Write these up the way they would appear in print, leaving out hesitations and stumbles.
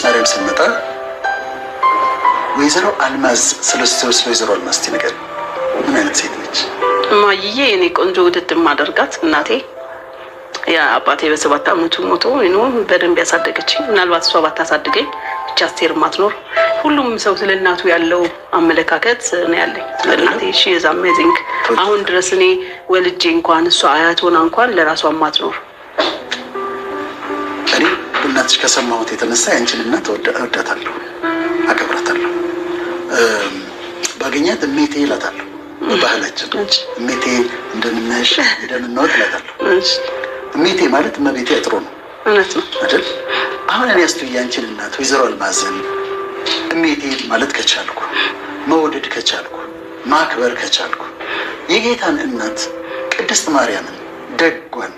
ማርያም ስንመጣ ወይዘሮ አልማዝ ስለስተውስ ወይዘሮ አልማዝ ትነገር ምን አይነት ሴት ነች? ማይዬ እኔ ቆንጆ ውድድ ማደርጋት እናቴ ያ አባቴ በ7 አመቱ ሞቶ ነው በደንብ ያሳደገችኝ። ምናልባት እሷ ባታሳድገኝ ብቻ አስቴር ማትኖር ሁሉም ሰው ስለ እናቱ ያለው አመለካከት ነው ያለኝ። እናቴ she is amazing። አሁን ድረስ እኔ ወልጄ እንኳን እሷ አያት ሆና እንኳን ለራሷ ማትኖር እኔ እናትሽ ከሰማሁት የተነሳ ያንቺን እናት ወዳታለሁ፣ አከብራታለሁ። ባገኛት እሜቴ እላታለሁ። በባህላችን እሜቴ እንደምናሽ እንደምንወጥ እላታለሁ። እሜቴ ማለት እመቤቴ አጥሮ ነው እውነት ነው አይደል? አሁን እኔ አስተው ያንቺን እናት ወይዘሮ አልማዝን እሜቴ ማለት ከቻልኩ መውደድ ከቻልኩ ማክበር ከቻልኩ የጌታን እናት ቅድስት ማርያምን ደጓን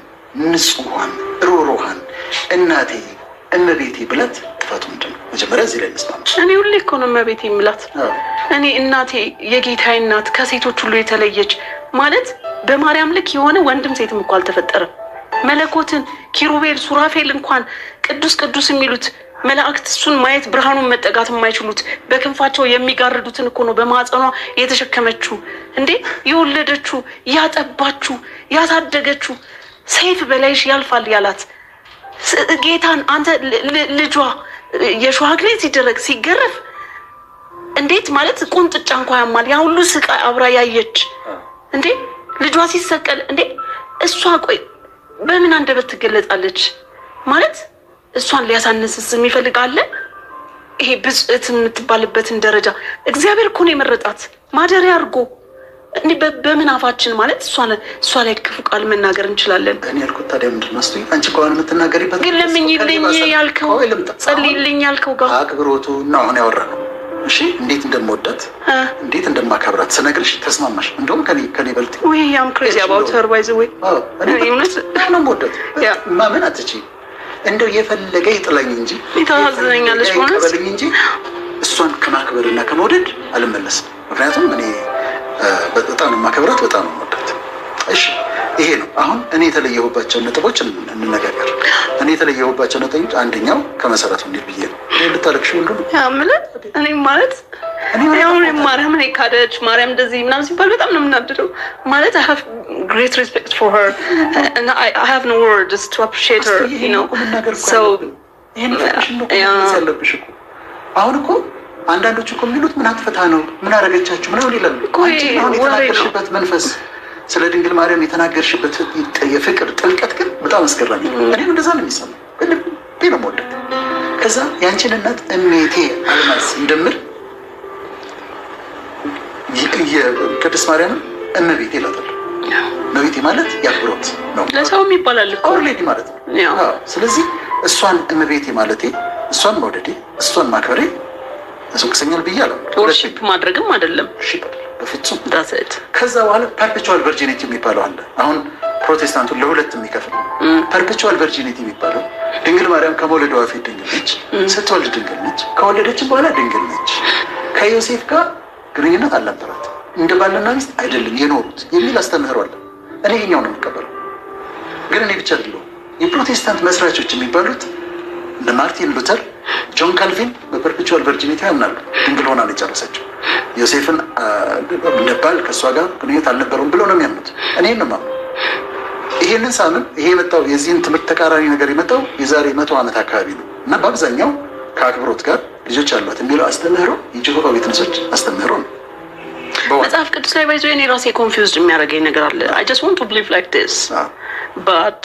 ንጹሃን ሩሩሃን እናቴ እመቤቴ ብላት ጥፋቱ ምንድነው? መጀመሪያ እዚህ ላይ መስማት እኔ ሁሌ እኮ ነው እመቤቴ የምላት። እኔ እናቴ የጌታዬ እናት ከሴቶች ሁሉ የተለየች ማለት በማርያም ልክ የሆነ ወንድም ሴትም እንኳን አልተፈጠረም። መለኮትን ኪሩቤል ሱራፌል እንኳን ቅዱስ ቅዱስ የሚሉት መላእክት እሱን ማየት ብርሃኑን መጠጋት የማይችሉት በክንፋቸው የሚጋርዱትን እኮ ነው በማህፀኗ የተሸከመችው እንዴ የወለደችው ያጠባችው ያሳደገችው ሰይፍ በላይሽ ያልፋል ያላት ጌታን አንተ ልጇ የሸዋግሌ ሲደረግ ሲገረፍ እንዴት ማለት ቁንጥጫ እንኳን ያማል ያ ሁሉ ስቃይ አብራ ያየች እንዴ ልጇ ሲሰቀል እንዴ እሷ ቆይ በምን አንደበት ትገለጣለች ማለት እሷን ሊያሳንስስ የሚፈልግ አለ? ይሄ ብጽዕት የምትባልበትን ደረጃ እግዚአብሔር እኮ ነው የመረጣት ማደሪያ አድርጎ እንዴ በምን አፋችን ማለት እሷ ላይ ክፉ ቃል መናገር እንችላለን? እኔ ያልኩት ታዲያ ምንድን ነው? እስቲ አንቺ ቆን የምትናገሪበት ግን ለምኝልኝ ያልከው ጸልይልኝ ያልከው ጋር አክብሮቱ ነው አሁን ያወራነው። እሺ እንዴት እንደምወዳት እንዴት እንደማከብራት ስነግርሽ ተስማማሽ? እንደውም ከኔ በልጥ ወይ ያም crazy about her by the way እኔ ነው ወደት ማመን አትችይ እንደው የፈለገ ይጥላኝ እንጂ ይታዘኛለሽ ማለት እንጂ እሷን ከማክበርና ከመውደድ አልመለስም። ምክንያቱም እኔ በጣም ማከብራት በጣም ወዳት። እሺ ይሄ ነው አሁን እኔ የተለየሁባቸው ነጥቦች እንነጋገር። እኔ የተለየሁባቸው ነጥቦች አንደኛው ከመሰረቱ እንዴት ብዬ ነው ልታለቅሽ ሁሉ ያምለ እኔ ማለት አሁን ማርያም ላይ ካደች ማርያም እንደዚህ ምናምን ሲባል በጣም ነው የምናደደው ማለት I have great respect for her and I have no words to appreciate her you know so ይሄን ያለብሽ እኮ አሁን እኮ አንዳንዶቹ እኮ የሚሉት ምን አትፈታ ነው ምን አረጋቻችሁ ምን ይላል አንቺ አሁን የተናገርሽበት መንፈስ ስለ ድንግል ማርያም የተናገርሽበት የፍቅር ጥልቀት ግን በጣም አስገራሚ ነው። እኔም እንደዛ ነው የሚሰማው ግን ነው ወደት ከዛ ያንቺን እናት እሜቴ አልማዝ እንደምር ቅድስት ማርያም እመቤቴ እላታለሁ። እመቤቴ ማለት ያክብሮት ነው ለሰውም ይባላል እኮ ኦልሬዲ ማለት ነው። ስለዚህ እሷን እመቤቴ ማለቴ እሷን መውደዴ እሷን ማክበሬ እሱክሰኛል ብያለሁ። ወርሺፕ ማድረግም አይደለም በፍጹም ዳሰት ከዛ በኋላ ፐርፔቹዋል ቨርጂኒቲ የሚባለው አለ። አሁን ፕሮቴስታንቱ ለሁለት የሚከፍል ፐርፔቹዋል ቨርጂኒቲ የሚባለው ድንግል ማርያም ከመውለዷ በፊት ድንግል ነች፣ ስትወልድ ድንግል ነች፣ ከወለደች በኋላ ድንግል ነች። ከዮሴፍ ጋር ግንኙነት አልነበራት እንደ ባልና ሚስት አይደለም የኖሩት የሚል አስተምህሮ አለ። እኔ ይሄኛው ነው የምቀበለው። ግን እኔ ብቻ አይደለም የፕሮቴስታንት መስራቾች የሚባሉት እንደ ማርቲን ሉተር ጆን ካልቪን በፐርፔቹዋል ቨርጂኒቲ ያምናሉ። ድንግል ሆና ነው የጨረሰችው። ዮሴፍን እንደባል ከሷ ጋር ግንኙነት አልነበረውም ብለው ነው የሚያምኑት። እኔ ነው ማምነው። ይሄንን ሳምን ይሄ መጣው የዚህን ትምህርት ተቃራኒ ነገር የመጣው የዛሬ 100 ዓመት አካባቢ ነው እና በአብዛኛው ከአክብሮት ጋር ልጆች አሏት የሚለው አስተምህሮ የጂሆቫ ዊትነሶች አስተምህሮ ነው። መጽሐፍ ቅዱስ ላይ ባይዞ እኔ ራሴ ኮንፊውዝድ የሚያደርገኝ ነገር አለ። I just want to believe like this but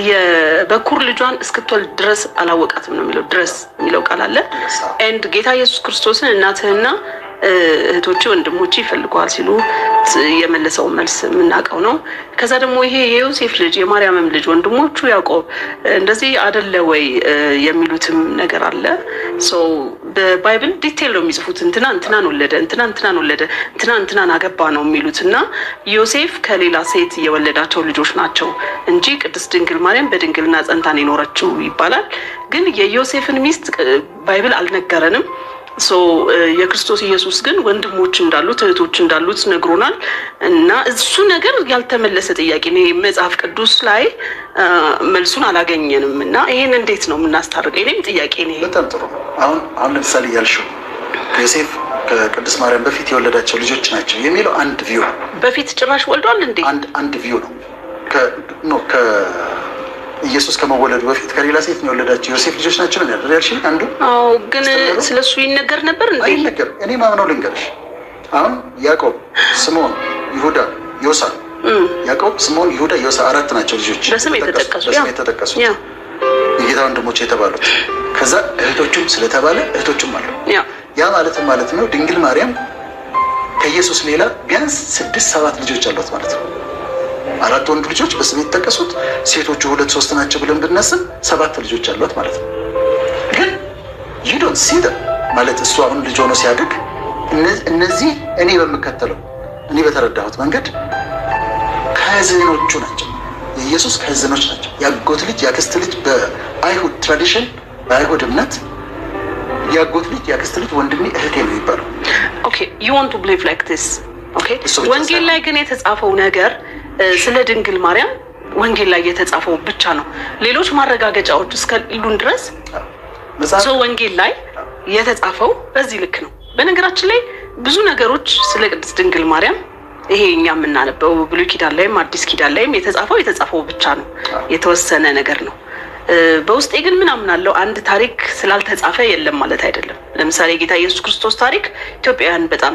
የበኩር ልጇን እስክትወልድ ድረስ አላወቃትም ነው የሚለው ድረስ የሚለው ቃል አለ and ጌታ ኢየሱስ ክርስቶስን እናትህና እህቶች ወንድሞች ይፈልጓል ሲሉ የመለሰው መልስ ምናቀው ነው። ከዛ ደግሞ ይሄ የዮሴፍ ልጅ የማርያምም ልጅ ወንድሞቹ ያዕቆብ እንደዚህ አይደለ ወይ የሚሉትም ነገር አለ። ሶ በባይብል ዲቴል ነው የሚጽፉት እንትናን ወለደ እንትናን ወለደ እንትናን አገባ ነው የሚሉትና ዮሴፍ ከሌላ ሴት የወለዳቸው ልጆች ናቸው እንጂ ቅድስት ድንግል ማርያም በድንግልና ጸንታን የኖረችው ይባላል። ግን የዮሴፍን ሚስት ባይብል አልነገረንም። የክርስቶስ ኢየሱስ ግን ወንድሞች እንዳሉት እህቶች እንዳሉት ነግሮናል እና እሱ ነገር ያልተመለሰ ጥያቄ ነው። መጽሐፍ ቅዱስ ላይ መልሱን አላገኘንም እና ይሄን እንዴት ነው የምናስታርቀው? እኔም ጥያቄ ነው። በጣም ጥሩ። አሁን ለምሳሌ ያልሽው ዮሴፍ ከቅድስት ማርያም በፊት የወለዳቸው ልጆች ናቸው የሚለው አንድ ቪው። በፊት ጭራሽ ወልዷል እንዴ? አንድ ቪው ነው። ኢየሱስ ከመወለዱ በፊት ከሌላ ሴት ነው የወለዳቸው ዮሴፍ ልጆች ናቸው ነው ያልሽኝ አንዱ። አዎ፣ ግን ስለሱ ይነገር ነበር እንዴ? አይነገርም። እኔ ማምነው ልንገርሽ። አሁን ያዕቆብ፣ ስምዖን፣ ይሁዳ፣ ዮሳ ያዕቆብ፣ ስምዖን፣ ይሁዳ፣ ዮሳ አራት ናቸው ልጆች በስም የተጠቀሱት የጌታ ወንድሞች የተባሉት። ከዛ እህቶቹም ስለተባለ እህቶቹም አሉ። ያ ማለት ነው ድንግል ማርያም ከኢየሱስ ሌላ ቢያንስ 6-7 ልጆች አሏት ማለት ነው። 4 ወንድ ልጆች በስም የተጠቀሱት፣ ሴቶቹ 2-3 ናቸው ብለን ብናስብ 7 ልጆች አሏት ማለት ነው። ግን you don't see them ማለት እሱ አሁን ልጅ ሆኖ ሲያድግ እነዚህ እኔ በተረዳሁት መንገድ ከዝኖቹ ናቸው። የኢየሱስ ከዝኖች ናቸው። ያጎት ልጅ ያክስት ልጅ በአይሁድ ትራዲሽን በአይሁድ እምነት ያጎት ልጅ ያክስት ልጅ ወንድሜ እህቴ ነው ይባላል። ኦኬ you want to believe like this okay ወንጌል ላይ ግን የተጻፈው ነገር ስለ ድንግል ማርያም ወንጌል ላይ የተጻፈው ብቻ ነው። ሌሎች ማረጋገጫዎች እስከሉን ድረስ ወንጌል ላይ የተጻፈው በዚህ ልክ ነው። በነገራችን ላይ ብዙ ነገሮች ስለ ቅድስት ድንግል ማርያም ይሄ እኛ የምናነበው ብሉይ ኪዳን ላይም አዲስ ኪዳን ላይም የተጻፈው ብቻ ነው። የተወሰነ ነገር ነው። በውስጤ ግን ምን አምናለሁ አንድ ታሪክ ስላልተጻፈ የለም ማለት አይደለም። ለምሳሌ ጌታ ኢየሱስ ክርስቶስ ታሪክ ኢትዮጵያውያን በጣም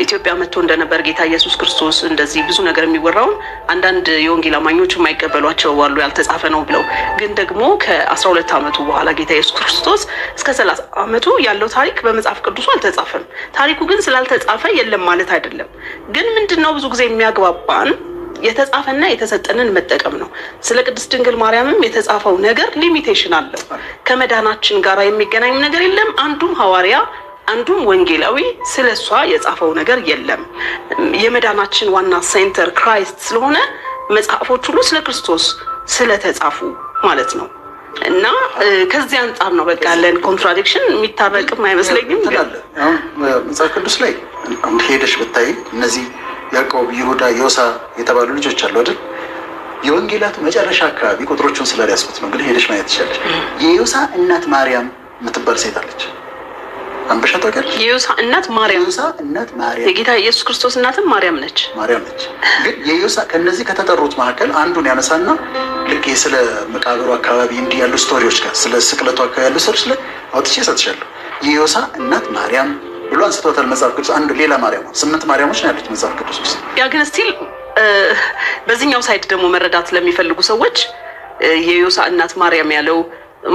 ኢትዮጵያ መጥቶ እንደነበር ጌታ ኢየሱስ ክርስቶስ እንደዚህ ብዙ ነገር የሚወራው አንዳንድ የወንጌል አማኞች የማይቀበሏቸው አሉ ያልተጻፈ ነው ብለው። ግን ደግሞ ከ12 ዓመቱ በኋላ ጌታ ኢየሱስ ክርስቶስ እስከ 30 ዓመቱ ያለው ታሪክ በመጽሐፍ ቅዱስ አልተጻፈም። ታሪኩ ግን ስላልተጻፈ የለም ማለት አይደለም። ግን ምንድነው ብዙ ጊዜ የሚያግባባን የተጻፈና የተሰጠንን መጠቀም ነው። ስለ ቅድስት ድንግል ማርያምም የተጻፈው ነገር ሊሚቴሽን አለው። ከመዳናችን ጋር የሚገናኝ ነገር የለም። አንዱም ሐዋርያ አንዱም ወንጌላዊ ስለሷ የጻፈው ነገር የለም። የመዳናችን ዋና ሴንተር ክራይስት ስለሆነ መጽሐፎች ሁሉ ስለ ክርስቶስ ስለተጻፉ ማለት ነው። እና ከዚህ አንፃር ነው በቃ ያለን ኮንትራዲክሽን የሚታረቅም አይመስለኝም። አሁን መጽሐፍ ቅዱስ ላይ ሄደሽ ብታይ እነዚህ ያዕቆብ፣ ይሁዳ፣ ዮሳ የተባሉ ልጆች አሉ አይደል? የወንጌላቱ መጨረሻ አካባቢ ቁጥሮቹን ስለያዝኩት ነው። እንግዲህ ሄደሽ ማየት ትችላለሽ። የዮሳ እናት ማርያም የምትባል ሴት አለች። አንበሻ ታውቂያለሽ? የዮሳ እናት ማርያም የጌታ ኢየሱስ ክርስቶስ እናትም ማርያም ነች። ግን የዮሳ ከነዚህ ከተጠሩት መካከል አንዱን ያነሳና ልክ ስለ መቃብሩ አካባቢ እንዲህ ያሉ ስቶሪዎች ጋር ስለ ስቅለቱ አካባቢ ያሉ ሰዎች ላይ አውጥቼ እሰጥሻለሁ። የዮሳ እናት ማርያም ብሎ አንስቶታል መጽሐፍ ቅዱስ። አንዱ ሌላ ማርያም 8 ማርያሞች ነው ያሉት መጽሐፍ ቅዱስ ውስጥ። ያ ግን ስቲል በዚህኛው ሳይድ ደግሞ መረዳት ለሚፈልጉ ሰዎች የዮሳ እናት ማርያም ያለው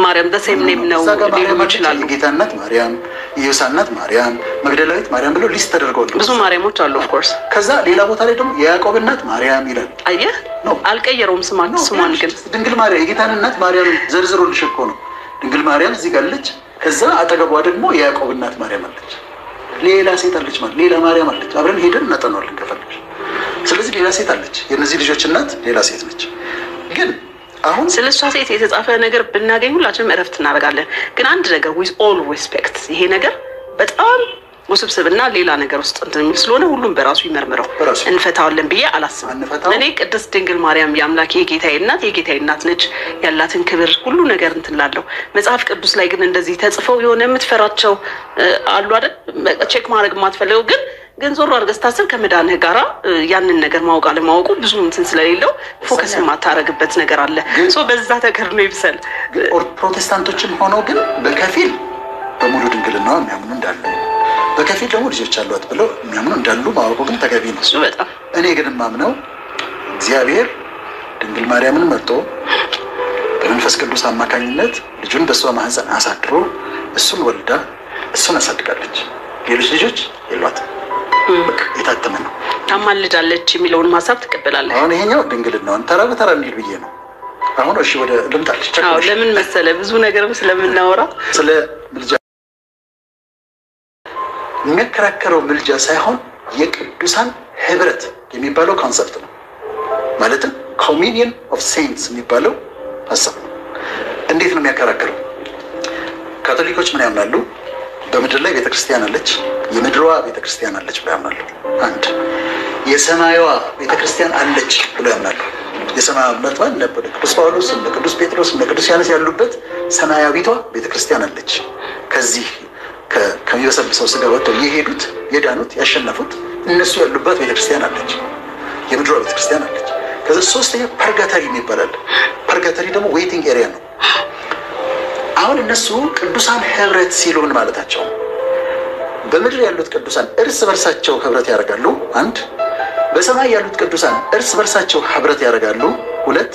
ማርያም በሴም ኔም ነው ሊሉ ይችላሉ። የጌታ እናት ማርያም፣ የዮሳ እናት ማርያም፣ መግደላዊት ማርያም ብሎ ሊስት ተደርገዋል። ብዙ ማርያሞች አሉ ኦፍ ኮርስ። ከዛ ሌላ ቦታ ላይ ደግሞ የያዕቆብ እናት ማርያም ይላል። አየህ አልቀየረውም ስሟን ግን ድንግል ማርያም የጌታን እናት ማርያም ዘርዝሮልሽ እኮ ነው። ድንግል ማርያም እዚህ ጋር አለች። ከዛ አጠገቧ ደግሞ የያዕቆብ እናት ማርያም አለች። ሌላ ሴት አለች ማለት ሌላ ማርያም አለች። አብረን ሄደን እናጠናዋለን ከፈለግሽ። ስለዚህ ሌላ ሴት አለች። የነዚህ ልጆች እናት ሌላ ሴት ነች። ግን አሁን ስለሷ ሴት የተጻፈ ነገር ብናገኝ ሁላችንም እረፍት እናደርጋለን። ግን አንድ ነገር with all respect ይሄ ነገር በጣም ውስብስብና ሌላ ነገር ውስጥ እንደሚል ስለሆነ ሁሉም በራሱ ይመርምረው እንፈታዋለን ብዬ አላስብም። እኔ ቅድስት ድንግል ማርያም የአምላኬ የጌታዬ እናት ነች። ያላትን ክብር ሁሉ ነገር እንትላለው። መጽሐፍ ቅዱስ ላይ ግን እንደዚህ ተጽፈው የሆነ የምትፈራቸው አሉ አይደል? ቼክ ማድረግ የማትፈልገው ግን ዞሮ አድርገህ ስታስብ ከመዳንህ ጋራ ያንን ነገር ማወቅ አለማወቁ ብዙ እንትን ስለሌለው ፎከስ የማታረግበት ነገር አለ። በዛ ተከር ነው ይብሰል። ፕሮቴስታንቶችም ሆነው ግን በከፊል በሙሉ ድንግልናዋ የሚያምኑ እንዳሉ በከፊል ደግሞ ልጆች አሏት ብለው የሚያምኑ እንዳሉ ማወቁ ግን ተገቢ ነው። በጣም እኔ ግን ማምነው እግዚአብሔር ድንግል ማርያምን መርጦ በመንፈስ ቅዱስ አማካኝነት ልጁን በሷ ማህፀን አሳድሮ እሱን ወልዳ እሱን አሳድጋለች። ሌሎች ልጆች የሏትም። የታተመ ነው። ታማልዳለች የሚለውን ማሳብ ትቀበላለህ? አሁን ይሄኛው ድንግልናዋን ተራ በተራ እንሂድ ብዬ ነው። አሁን እሺ ወደ ልምጣልሽ። ለምን መሰለ ብዙ ነገርም ስለምናወራ ስለ ምልጃ የሚከራከረው ምልጃ ሳይሆን የቅዱሳን ህብረት የሚባለው ኮንሰፕት ነው። ማለትም ኮሚኒየን ኦፍ ሴንትስ የሚባለው ሀሳብ ነው። እንዴት ነው የሚያከራክረው? ካቶሊኮች ምን ያምናሉ? በምድር ላይ ቤተክርስቲያን አለች፣ የምድሯ ቤተክርስቲያን አለች ብለው ያምናሉ። አንድ የሰማያዋ ቤተክርስቲያን አለች ብለው ያምናሉ። የሰማያዊ እምነት ማለት ነበር ቅዱስ ጳውሎስ እና ቅዱስ ጴጥሮስ እና ቅዱስ ዮሐንስ ያሉበት ሰማያዊቷ ቤተክርስቲያን አለች። ከዚህ ከሚበሰብሰው ስጋ ወጥተው የሄዱት የዳኑት ያሸነፉት እነሱ ያሉበት ቤተክርስቲያን አለች፣ የምድሯ ቤተክርስቲያን አለች። ከዚህ ሶስተኛ ፐርጋተሪ ይባላል። ፐርጋተሪ ደግሞ ዌይቲንግ ኤሪያ ነው። አሁን እነሱ ቅዱሳን ህብረት ሲሉን ማለታቸው በምድር ያሉት ቅዱሳን እርስ በርሳቸው ህብረት ያደርጋሉ። አንድ በሰማይ ያሉት ቅዱሳን እርስ በርሳቸው ህብረት ያደርጋሉ። ሁለት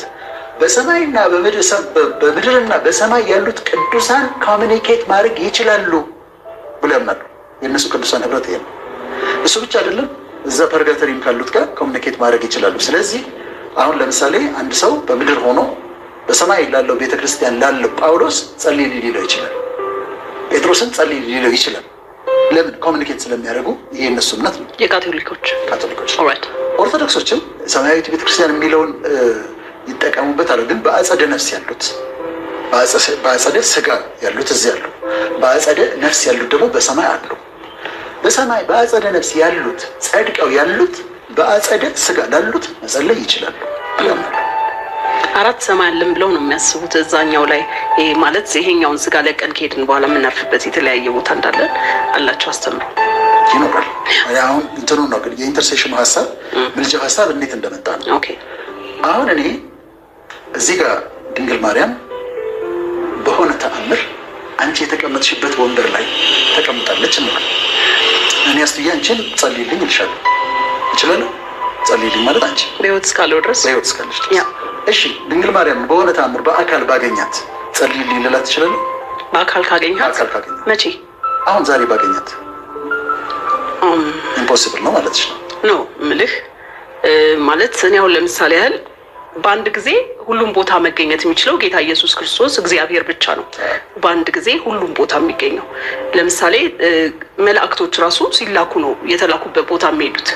በሰማይና በምድርና በሰማይ ያሉት ቅዱሳን ኮሚኒኬት ማድረግ ይችላሉ ብለው ያምናሉ። የእነሱ ቅዱሳን ህብረት ይሄ ነው። እሱ ብቻ አይደለም፣ እዛ ፐርጋተሪም ካሉት ጋር ኮሚኒኬት ማድረግ ይችላሉ። ስለዚህ አሁን ለምሳሌ አንድ ሰው በምድር ሆኖ በሰማይ ላለው ቤተክርስቲያን ላለው ጳውሎስ ጸልይ ሊለው ይችላል፣ ጴጥሮስን ጸልይ ሊለው ይችላል። ለምን? ኮሚኒኬት ስለሚያደርጉ። ይሄ እነሱ እምነት ነው። የካቶሊኮች ኦርቶዶክሶችም ሰማያዊት ቤተክርስቲያን የሚለውን ይጠቀሙበታል። ግን በአጸደ ነፍስ ያሉት በአጸደ ስጋ ያሉት እዚህ ያሉ፣ በአጸደ ነፍስ ያሉት ደግሞ በሰማይ አሉ። በሰማይ በአጸደ ነፍስ ያሉት ጸድቀው ያሉት በአጸደ ስጋ ላሉት መጸለይ ይችላሉ። አራት ሰማይ አለን ብለው ነው የሚያስቡት እዛኛው ላይ። ይሄ ማለት ይሄኛውን ስጋ ለቀን ከሄድን በኋላ የምናርፍበት የተለያየ ቦታ እንዳለ አላቸው አስተምሮ ይኖራል። አሁን እንትኑ ነው ግን የኢንተርሴሽኑ ሀሳብ ምልጃው ሀሳብ እንዴት እንደመጣ ነው። ኦኬ አሁን እኔ እዚህ ጋር ድንግል ማርያም በሆነ ተአምር አንቺ የተቀመጥሽበት ወንበር ላይ ተቀምጣለች ነው። እኔ አስተያ አንቺን ጸልይልኝ እልሻለሁ። እችላለሁ? ጸልይልኝ ማለት አንቺ በህይወት እስካለው ድረስ በህይወት እስካለሽ ድረስ። እሺ ድንግል ማርያም በሆነ ተአምር በአካል ባገኛት ጸልይልኝ ልላት እችላለሁ? በአካል ካገኛት መቼ? አሁን ዛሬ ባገኛት ኢምፖሲብል ነው ማለት ነው ምልህ ማለት እኔ አሁን ለምሳሌ ያህል በአንድ ጊዜ ሁሉም ቦታ መገኘት የሚችለው ጌታ ኢየሱስ ክርስቶስ እግዚአብሔር ብቻ ነው። በአንድ ጊዜ ሁሉም ቦታ የሚገኘው ለምሳሌ መላእክቶች ራሱ ሲላኩ ነው የተላኩበት ቦታ የሚሄዱት።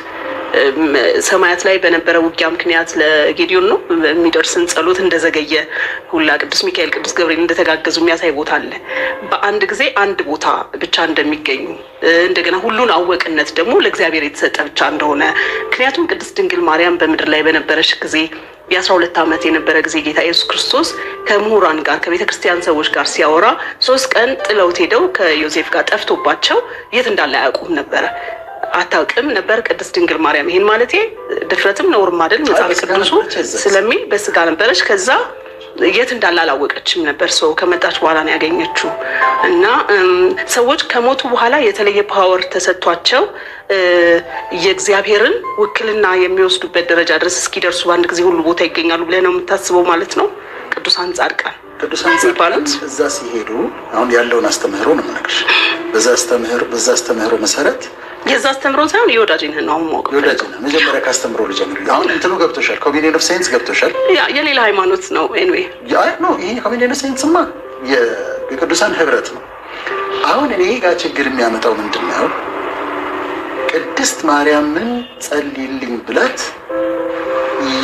ሰማያት ላይ በነበረ ውጊያ ምክንያት ለጌዲዮን ነው የሚደርስን ጸሎት እንደዘገየ ሁላ ቅዱስ ሚካኤል ቅዱስ ገብርኤል እንደተጋገዙ የሚያሳይ ቦታ አለ። በአንድ ጊዜ አንድ ቦታ ብቻ እንደሚገኙ እንደገና ሁሉን አወቅነት ደግሞ ለእግዚአብሔር የተሰጠ ብቻ እንደሆነ ምክንያቱም ቅድስት ድንግል ማርያም በምድር ላይ በነበረች ጊዜ የ12 ዓመት የነበረ ጊዜ ጌታ ኢየሱስ ክርስቶስ ከምሁራን ጋር ከቤተክርስቲያን ሰዎች ጋር ሲያወራ 3 ቀን ጥለውት ሄደው ከዮሴፍ ጋር ጠፍቶባቸው የት እንዳለ አያውቁም ነበረ። አታውቅም ነበር ቅድስት ድንግል ማርያም። ይሄን ማለቴ ድፍረትም ነውርም አይደል መጽሐፍ ቅዱሱ ስለሚል በስጋ ነበረች። ከዛ የት እንዳለ አላወቀችም ነበር። ሰው ከመጣች በኋላ ነው ያገኘችው። እና ሰዎች ከሞቱ በኋላ የተለየ ፓወር ተሰጥቷቸው የእግዚአብሔርን ውክልና የሚወስዱበት ደረጃ ድረስ እስኪደርሱ በአንድ ጊዜ ሁሉ ቦታ ይገኛሉ ብለህ ነው የምታስበው ማለት ነው። ቅዱሳን ጻድቃን ይባሉት እዛ ሲሄዱ አሁን ያለውን አስተምህሮ ነው የምነግርሽ። በዛ አስተምህሮ መሰረት የዛ አስተምሮ ሳይሆን የወዳጅነህ ነው ማወቅ የወዳጅነህ መጀመሪያ ካስተምሮ ልጀምር። አሁን እንትኑ ገብቶሻል? ኮሚኒየን ኦፍ ሴንስ ገብቶሻል? የሌላ ሃይማኖት ነው ኤኒዌይ ነው ይሄ ኮሚኒየን ኦፍ ሴንስማ የቅዱሳን ህብረት ነው። አሁን እኔ ጋር ችግር የሚያመጣው ምንድን ነው? ቅድስት ማርያምን ጸልይልኝ ብላት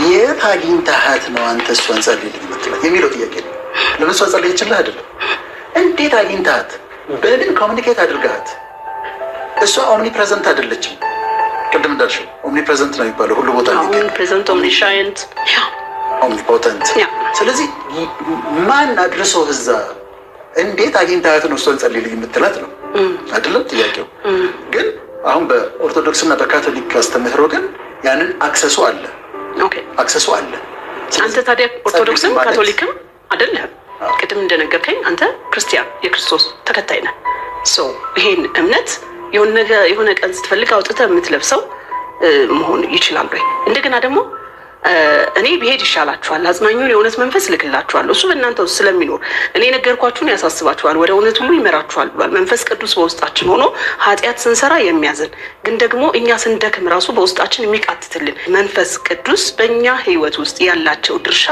የት አግኝተሃት ነው አንተ እሷን ጸልይልኝ የምትላት የሚለው ጥያቄ ነው። ለምን እሷ ጸልይችልህ አይደለም? እንዴት አግኝተሃት? በምን ኮሚኒኬት አድርገሃት? እሷ ኦምኒ ፕሬዘንት አይደለችም። ቅድም እንዳልሽው ኦምኒ ፕሬዘንት ነው የሚባለው ሁሉ ቦታ ኦምኒ ፕሬዘንት ኦምኒሻይንት ኦምኒፖተንት። ስለዚህ ማን አድርሶ እዛ እንዴት አግኝተሃት ነው እሷን ጸልይልኝ የምትላት ነው አይደለም ጥያቄው። ግን አሁን በኦርቶዶክስና በካቶሊክ አስተምህሮ ግን ያንን አክሰሱ አለ። ኦኬ አክሰሱ አለ። አንተ ታዲያ ኦርቶዶክስም ካቶሊክም አይደለም። ቅድም እንደነገርከኝ አንተ ክርስቲያን የክርስቶስ ተከታይ ነህ። ሶ ይሄን እምነት የሆነ ቀን ስትፈልግ አውጥተህ የምትለብሰው መሆን ይችላል ወይ? እንደገና ደግሞ እኔ ብሄድ ይሻላችኋል፣ አጽናኙን የእውነት መንፈስ ልክላችኋለሁ፣ እሱ በእናንተ ውስጥ ስለሚኖር እኔ ነገርኳችሁን ያሳስባችኋል፣ ወደ እውነት ሁሉ ይመራችኋል ብሏል። መንፈስ ቅዱስ በውስጣችን ሆኖ ኃጢአት ስንሰራ የሚያዝን ግን ደግሞ እኛ ስንደክም ራሱ በውስጣችን የሚቃትትልን መንፈስ ቅዱስ በእኛ ህይወት ውስጥ ያላቸው ድርሻ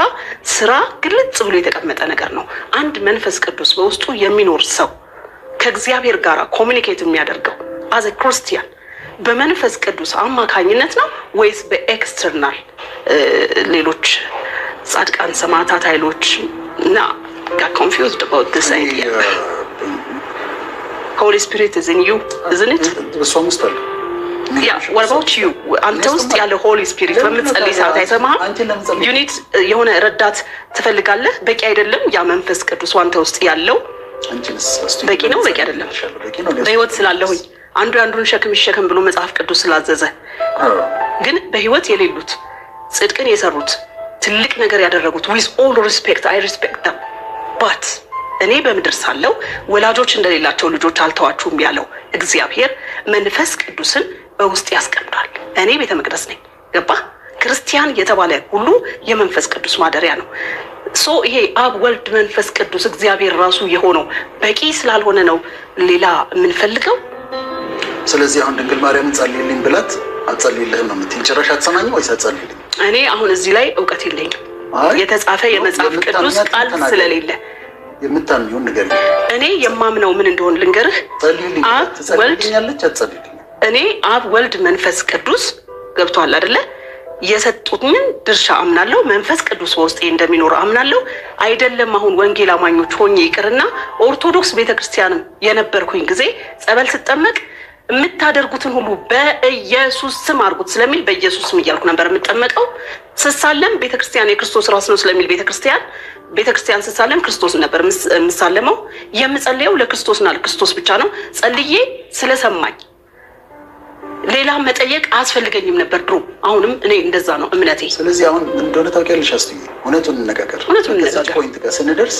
ስራ ግልጽ ብሎ የተቀመጠ ነገር ነው። አንድ መንፈስ ቅዱስ በውስጡ የሚኖር ሰው ከእግዚአብሔር ጋር ኮሚኒኬት የሚያደርገው አዘ ክርስቲያን በመንፈስ ቅዱስ አማካኝነት ነው ወይስ በኤክስተርናል ሌሎች ጻድቃን ሰማዕታት ኃይሎች? እና got confused about this idea Holy Spirit is in you, isn't it? በሷም ውስጥ አለ። Yeah, what about you? አንተ ውስጥ ያለው Holy Spirit በምትጸልይ ሰዓት አይሰማህም? You need የሆነ ረዳት ትፈልጋለህ። በቂ አይደለም ያ መንፈስ ቅዱስ አንተ ውስጥ ያለው በቂ ነው? በቂ አይደለም። በህይወት ስላለሁኝ አንዱን ሸክም ይሸከም ብሎ መጽሐፍ ቅዱስ ስላዘዘ ግን በህይወት የሌሉት ጽድቅን የሰሩት ትልቅ ነገር ያደረጉት with all respect I respect them but እኔ በምድር ሳለው ወላጆች እንደሌላቸው ልጆች አልተዋችሁም ያለው እግዚአብሔር መንፈስ ቅዱስን በውስጥ ያስቀምጣል። እኔ ቤተ መቅደስ ነኝ። ገባ? ክርስቲያን የተባለ ሁሉ የመንፈስ ቅዱስ ማደሪያ ነው። ይሄ አብ ወልድ መንፈስ ቅዱስ እግዚአብሔር ራሱ የሆነው በቂ ስላልሆነ ነው ሌላ የምንፈልገው። ስለዚህ አሁን ድንግል ማርያም ጸልይልኝ ብላት አጸልይልህም ነው የምትይኝ? ጭራሽ አትሰማኝም ወይስ አትጸልይልኝ? እኔ አሁን እዚህ ላይ እውቀት የለኝም። የተጻፈ የመጽሐፍ ቅዱስ ቃል ስለሌለ የምታምኚውን ንገሪኝ። እኔ የማምነው ምን እንደሆነ ልንገርህ። አብ ወልድ እኔ አብ ወልድ መንፈስ ቅዱስ ገብቷል አይደለ? የሰጡትን ድርሻ አምናለሁ። መንፈስ ቅዱስ በውስጤ እንደሚኖር አምናለሁ። አይደለም አሁን ወንጌል አማኞች ሆኜ ይቅርና ኦርቶዶክስ ቤተክርስቲያንም የነበርኩኝ ጊዜ ጸበል ስጠመቅ የምታደርጉትን ሁሉ በኢየሱስ ስም አድርጉት ስለሚል በኢየሱስ ስም እያልኩ ነበር የምጠመቀው። ስሳለም ቤተክርስቲያን የክርስቶስ ራስ ነው ስለሚል ቤተክርስቲያን ስሳለም ክርስቶስ ነበር የምሳለመው። የምጸልየው ለክርስቶስና ለክርስቶስ ብቻ ነው። ጸልዬ ስለሰማኝ ሌላ መጠየቅ አስፈልገኝም ነበር ድሮ። አሁንም እኔ እንደዛ ነው እምነቴ። ስለዚህ አሁን እንደሆነ ታውቂያለሽ አስትዬ፣ እውነቱን እንነጋገር። ከዛች ፖይንት ጋር ስንደርስ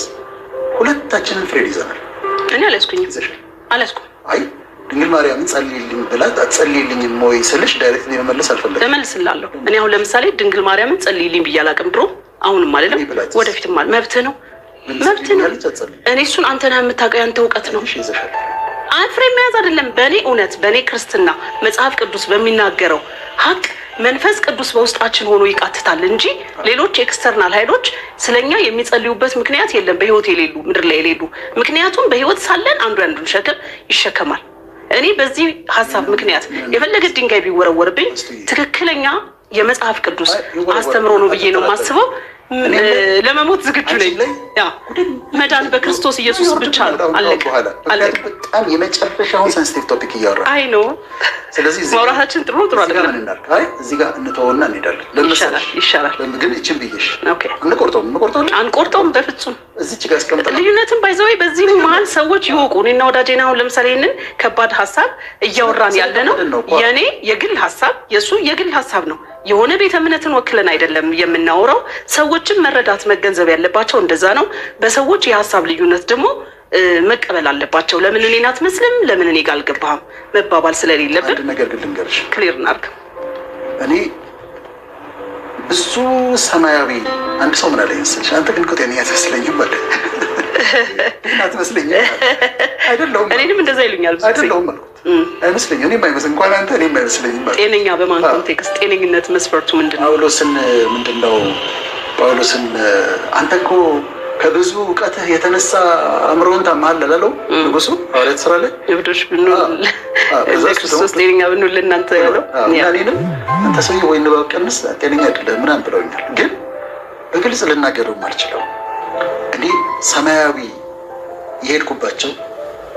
ሁለታችንን ፍሬድ ይዘናል። እኔ አላስኩኝም። አይ ድንግል ማርያምን ጸልይልኝ ብላት አትጸልይልኝም ወይ ስልሽ ዳይሬክት መመለስ አልፈለግም። እመልስልሃለሁ። እኔ አሁን ለምሳሌ ድንግል ማርያምን ጸልይልኝ ብዬ አላውቅም ድሮ። አሁንም አይደለም ወደፊትም ማለት መብት ነው። እኔ እሱን አንተ ነህ የምታውቀው፣ ያንተ እውቀት ነው። አፍሬ መያዝ አይደለም። በእኔ እውነት በእኔ ክርስትና መጽሐፍ ቅዱስ በሚናገረው ሀቅ መንፈስ ቅዱስ በውስጣችን ሆኖ ይቃትታል እንጂ ሌሎች ኤክስተርናል ኃይሎች ስለኛ የሚጸልዩበት ምክንያት የለም። በህይወት የሌሉ ምድር ላይ የሌሉ ምክንያቱም በህይወት ሳለን አንዱን ሸክም ይሸከማል። እኔ በዚህ ሀሳብ ምክንያት የፈለገ ድንጋይ ቢወረወርብኝ ትክክለኛ የመጽሐፍ ቅዱስ አስተምሮ ነው ብዬ ነው የማስበው። ለመሞት ዝግጁ ነኝ። ያ መዳን በክርስቶስ ኢየሱስ ብቻ ነው። አለቀ። በጣም የመጨረሻውን ሴንሲቲቭ ቶፒክ እያወራን አይ ነው። ስለዚህ ማውራታችን ጥሩ አይደለም። አይ እዚህ ጋር እንተውና እንሄዳለን። ይሻላል። ግን እቺን ብዬሽ ኦኬ አንቆርጠውም በፍጹም እዚች ጋር አስቀምጠን ልዩነትን ባይዘው በዚህ መሀል ሰዎች ይወቁ። እኔና ወዳጄና አሁን ለምሳሌ ይሄንን ከባድ ሀሳብ እያወራን ያለ ነው። የኔ የግል ሀሳብ የሱ የግል ሀሳብ ነው። የሆነ ቤተ እምነትን ወክለን አይደለም የምናወራው። ሰዎችን መረዳት መገንዘብ ያለባቸው እንደዛ ነው። በሰዎች የሀሳብ ልዩነት ደግሞ መቀበል አለባቸው። ለምን እኔን አትመስልም፣ ለምን እኔ ጋር አልገባህም መባባል ስለሌለብን አንድ ነገር ግን ልንገርሽ፣ ክሊር እናድርግ። እኔ ብዙ ሰማያዊ አንድ ሰው ምን አለኝ መሰለሽ፣ አንተ ግን እኮ ጤነኛ አትመስለኝም ማለት አትመስለኝም አይደለሁም። እኔንም እንደዛ ይሉኛል። አይደለሁም ማለት አይመስለኝም። እኔም አይመስለኝም እንኳን አንተ እኔም አይመስለኝም ማለት ጤነኛ በማን ኮንቴክስት ጤነኝነት መስፈርቱ ምንድነው? ጳውሎስን አንተ እኮ ከብዙ እውቀትህ የተነሳ አእምሮህን ታመሃል አላለው ንጉሱ ሐዋርያት ሥራ ላይ እብዶች ብንል ክርስቶስ ጤነኛ ብንል እናንተ ያለው እኔንም አንተ ሰውዬ ወይ ንባብ ቀንስ ጤነኛ አይደለም ምናምን ብለውኛል። ግን በግልጽ ልናገረው አልችለው። እኔ ሰማያዊ የሄድኩባቸው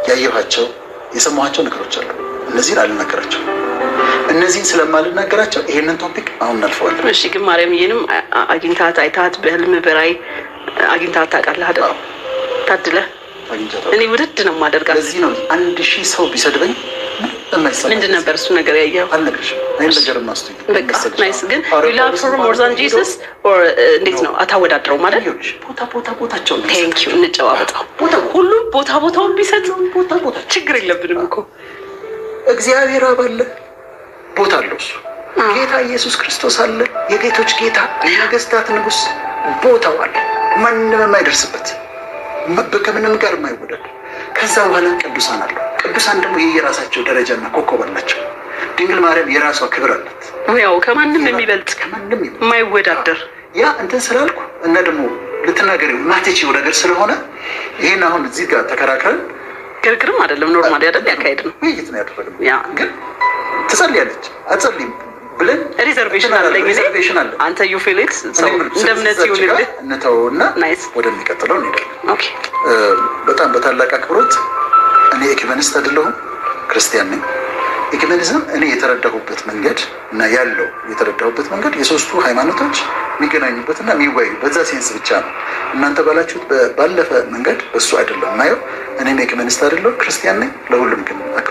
ያየኋቸው የሰማኋቸው ነገሮች አሉ። እነዚህን አልናገራቸው። እነዚህን ስለማልናገራቸው ይሄንን ቶፒክ አሁን እናልፈዋለን። እሺ ግን ማርያምዬንም አግኝታት አይታት በህልም በራይ አግኝታት ታውቃለህ አይደል? ታድለህ እኔ ውድድ ነው የማደርጋት። ለዚህ ነው 1000 ሰው ቢሰድበኝ ምንድን ነበር እሱ ነገር ያየኸው? አልነግርሽም። አይን ነገር ማስተውይ በቃ ናይስ። ግን you love her more than Jesus or እንዴት ነው አታወዳድረው ማለት? ቦታቸው ነው። ቴንክ ዩ እንጨዋወጣው። ሁሉም ቦታውን ቢሰጥ ችግር የለብንም እኮ። እግዚአብሔር አለ ቦታ አለው። እሱ ጌታ ኢየሱስ ክርስቶስ አለ፣ የጌቶች ጌታ የነገስታት ንጉስ ቦታው አለ። ማንም የማይደርስበት ከምንም ጋር የማይወዳድ። ከዛ በኋላ ቅዱሳን አሉ። ቅዱሳን ደግሞ የየራሳቸው ደረጃና ኮከብ አላቸው። ድንግል ማርያም የራሷ ክብር አላት። ያው ከማንም የሚበልጥ ከማንም የማይወዳደር ያ እንትን ስላልኩ እና ደግሞ ልትናገሪው ማትችይው ነገር ስለሆነ ይሄን አሁን እዚህ ጋር ተከራክረን ግርግርም አይደለም ኖርማሊ አይደል ያካሄድ ነው። ውይይት ነው ያደረግነው። ያ ግን ትጸልያለች አትጸልይም ብለን ሪዘርቬሽን አለኝ እኔ አንተ ዩ ፊል ኢት ሰው እንደምነት ይሁንልህ እንተውና ወደሚቀጥለው እንሄዳለን። ኦኬ በጣም በታላቅ አክብሮት እኔ ኤኩሜኒስት አይደለሁም፣ ክርስቲያን ነኝ። ኤኩሜኒዝም እኔ የተረዳሁበት መንገድ እና ያለው የተረዳሁበት መንገድ የሶስቱ ሃይማኖቶች የሚገናኙበትና የሚወያዩበት በዛ ሴንስ ብቻ ነው። እናንተ ባላችሁት ባለፈ መንገድ በሱ አይደለም ማየው። እኔም ኤኩሜኒስት አይደለሁም፣ ክርስቲያን ነኝ። ለሁሉም ግን